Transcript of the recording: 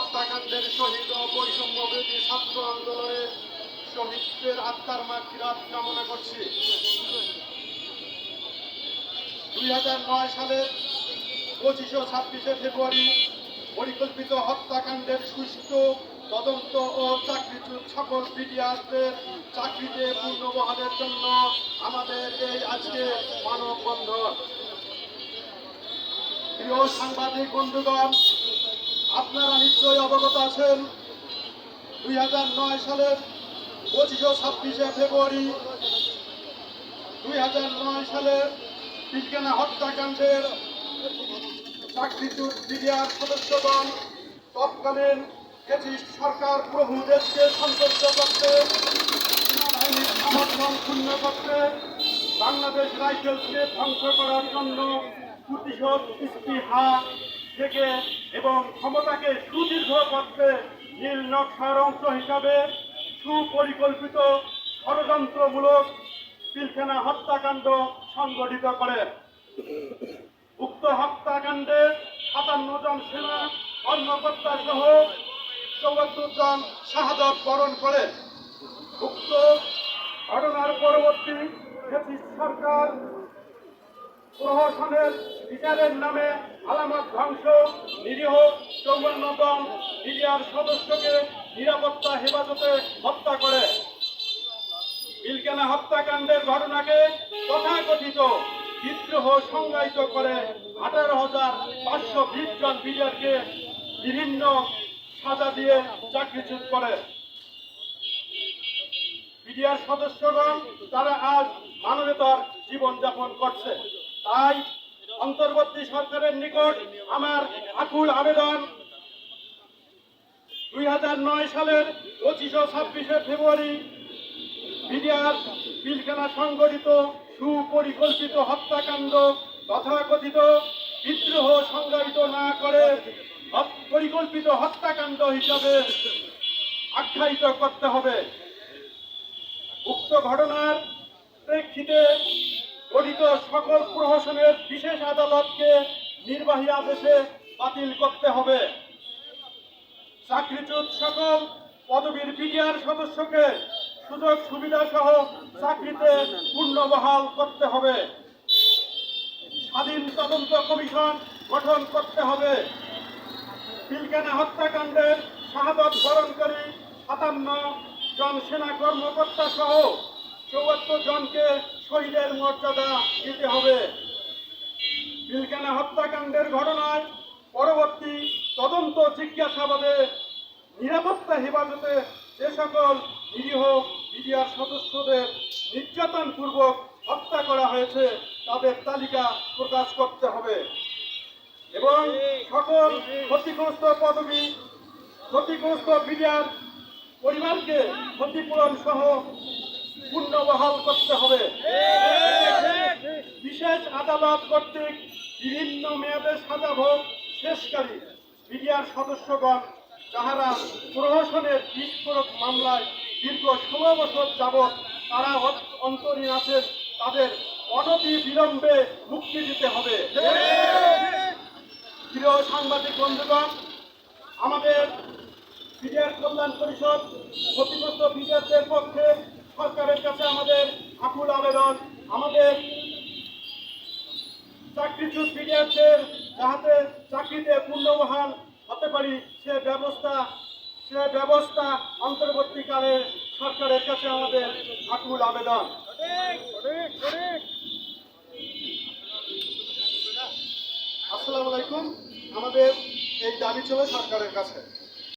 হত্যাকাণ্ডের শহীদ ও বৈষম্য বিরোধী ছাত্র আন্দোলনে শহীদদের আত্মার মাগফিরাত কামনা করছি। 2009 সালের 25 ও 26 ফেব্রুয়ারি পরিকল্পিত হত্যাকাণ্ডের সুষ্ঠু তদন্ত ও চাকরিচ্যুত সকল বিডিআরদের চাকরিতে পুনর্বহালের জন্য আমাদের এই আজকে মানববন্ধন। প্রিয় সাংবাদিক বন্ধুগণ, আপনারা নিশ্চয়ই অবগত আছেন 2009 সালের 25 ও 26 ফেব্রুয়ারি 2009 সালের পিলখানা হত্যাকাণ্ডের চাকরিচ্যুত বিডিআর সদস্যগণ তৎকালীন ফ্যাসিস্ট সরকার প্রভু দেশকে সন্তুষ্ট করতে, সেনাবাহিনীর সমর্থন ক্ষুণ্ণ করতে, বাংলাদেশ রাইফেলসকে ধ্বংস করার জন্য প্রতিশোধ স্পৃহা থেকে এবং ক্ষমতাকে সুদীর্ঘ করতে নীল নকশার অংশ হিসাবে সুপরিকল্পিত ষড়যন্ত্রমূলক পিলখানা হত্যাকাণ্ড সংগঠিত করে। উক্ত হত্যাকাণ্ডে 57 জন সেনা কর্মকর্তা সহ 74 জন শাহাদত বরণ করে। উক্ত ঘটনার পরবর্তী ফ্যাসিস্ট সরকার প্রহসনের বিচারের নামে আলামত ধ্বংস, নিরীহ 54 জন বিডিআর সদস্যকে নিরাপত্তা হেফাজতে হত্যা করে। পিলখানা হত্যাকাণ্ডের ঘটনাকে তথাকথিত বিদ্রোহ সংজ্ঞায়িত করে 18,520 জন বিডিআরকে বিভিন্ন সাজা দিয়ে চাকরিচ্যুত করে। বিডিআর সদস্যগণ তারা আজ মানবেতর জীবনযাপন করছে। তাই অন্তর্বর্তী সরকারের নিকট আমার আকুল আবেদন, 2009 সালের 25 ও 26 ফেব্রুয়ারি বিডিআর পিলখানা সংগঠিত সুপরিকল্পিত হত্যাকাণ্ড তথাকথিত বিদ্রোহ সংজ্ঞায়িত না করে পরিকল্পিত হত্যাকাণ্ড হিসাবে আখ্যায়িত করতে হবে। উক্ত ঘটনার প্রেক্ষিতে গঠিত সকল প্রহসনের বিশেষ আদালতকে নির্বাহী আদেশে বাতিল করতে হবে। চাকরিচ্যুত সকল পদবীর বিডিআর সদস্যকে সুযোগ সুবিধা সহ চাকরিতে পুনর্বহাল করতে হবে। স্বাধীন তদন্ত কমিশন গঠন করতে হবে। পিলখানা হত্যাকাণ্ডের শাহাদত বরণকারী 57 জন সেনা কর্মকর্তা সহ 74 জনকে শহীদের মর্যাদা দিতে হবে। পিলখানা হত্যাকাণ্ডের ঘটনায় পরবর্তী তদন্ত জিজ্ঞাসাবাদে নিরাপত্তা হেফাজতে যে সকল নিরীহ বিডিআর সদস্যদের নির্যাতনপূর্বক হত্যা করা হয়েছে তাদের তালিকা প্রকাশ করতে হবে এবং সকল ক্ষতিগ্রস্ত পদবী ক্ষতিগ্রস্ত বিডিআর পরিবারকে ক্ষতিপূরণ সহ পুনর্বহাল করতে হবে। বিশেষ আদালত কর্তৃক বিভিন্ন মেয়াদে সাজা ভোগ শেষকারী বিডিআর সদস্যগণ যাহারা প্রহসনের বিস্ফোরক মামলায় দীর্ঘ 16 বছর যাবৎ তারা অন্তরীণ আছেন, তাদের অনতি বিলম্বে মুক্তি দিতে হবে। প্রিয় সাংবাদিক বন্ধুগণ, আমাদের বিডিআর কল্যাণ পরিষদ ক্ষতিগ্রস্ত বিডিআরদের পক্ষে সরকারের কাছে আমাদের আকুল আবেদন, আমাদের চাকরিচ্যুত বিডিআরদের যাহাতে চাকরিতে পুনর্বহাল হতে পারি সে ব্যবস্থা অন্তর্বর্তীকালে সরকারের কাছে আমাদের আকুল আবেদন। আসসালামু আলাইকুম। আমাদের এই দাবি ছিল সরকারের কাছে।